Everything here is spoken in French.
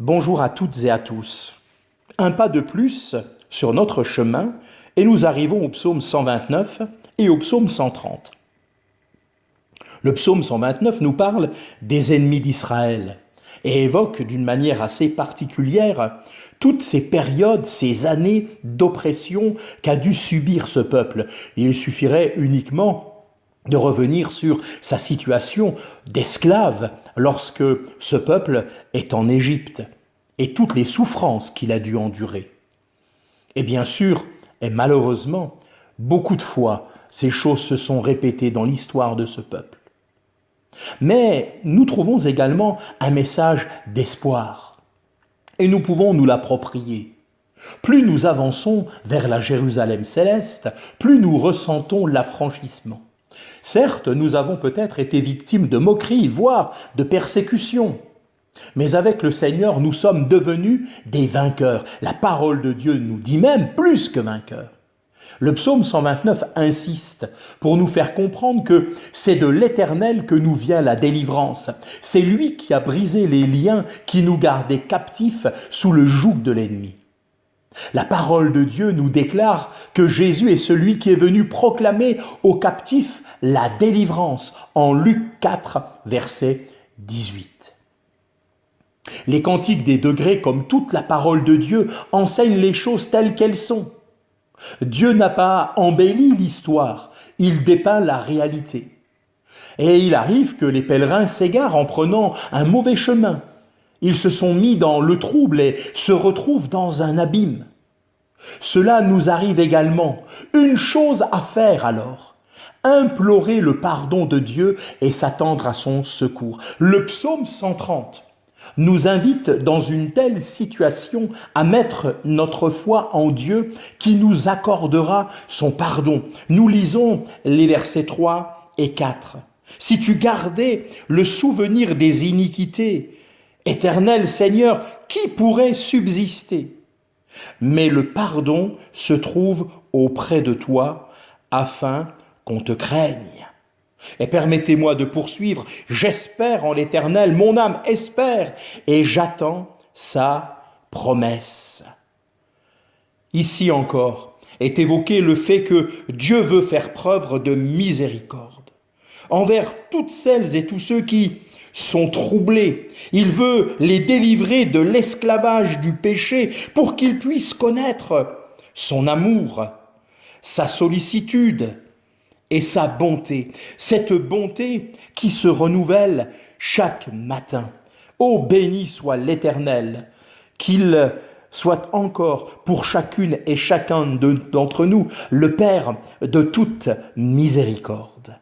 Bonjour à toutes et à tous. Un pas de plus sur notre chemin et nous arrivons au psaume 129 et au psaume 130. Le psaume 129 nous parle des ennemis d'Israël et évoque d'une manière assez particulière toutes ces périodes, ces années d'oppression qu'a dû subir ce peuple. Il suffirait uniquement de revenir sur sa situation d'esclave lorsque ce peuple est en Égypte et toutes les souffrances qu'il a dû endurer. Et bien sûr, et malheureusement, beaucoup de fois, ces choses se sont répétées dans l'histoire de ce peuple. Mais nous trouvons également un message d'espoir et nous pouvons nous l'approprier. Plus nous avançons vers la Jérusalem céleste, plus nous ressentons l'affranchissement. Certes, nous avons peut-être été victimes de moqueries, voire de persécutions. Mais avec le Seigneur, nous sommes devenus des vainqueurs. La parole de Dieu nous dit même plus que vainqueurs. Le psaume 129 insiste pour nous faire comprendre que c'est de l'Éternel que nous vient la délivrance. C'est lui qui a brisé les liens qui nous gardaient captifs sous le joug de l'ennemi. La parole de Dieu nous déclare que Jésus est celui qui est venu proclamer aux captifs la délivrance en Luc 4, verset 18. Les cantiques des degrés, comme toute la parole de Dieu, enseignent les choses telles qu'elles sont. Dieu n'a pas embelli l'histoire, il dépeint la réalité. Et il arrive que les pèlerins s'égarent en prenant un mauvais chemin. Ils se sont mis dans le trouble et se retrouvent dans un abîme. Cela nous arrive également. Une chose à faire alors, implorer le pardon de Dieu et s'attendre à son secours. Le psaume 130 nous invite dans une telle situation à mettre notre foi en Dieu qui nous accordera son pardon. Nous lisons les versets 3 et 4. Si tu gardais le souvenir des iniquités, Éternel Seigneur, qui pourrait subsister? Mais le pardon se trouve auprès de toi afin qu'on te craigne. Et permettez-moi de poursuivre, j'espère en l'Éternel, mon âme espère, et j'attends sa promesse. Ici encore est évoqué le fait que Dieu veut faire preuve de miséricorde envers toutes celles et tous ceux qui sont troublés. Il veut les délivrer de l'esclavage du péché pour qu'ils puissent connaître son amour, sa sollicitude, et sa bonté, cette bonté qui se renouvelle chaque matin. Ô béni soit l'Éternel, qu'il soit encore pour chacune et chacun d'entre nous le Père de toute miséricorde.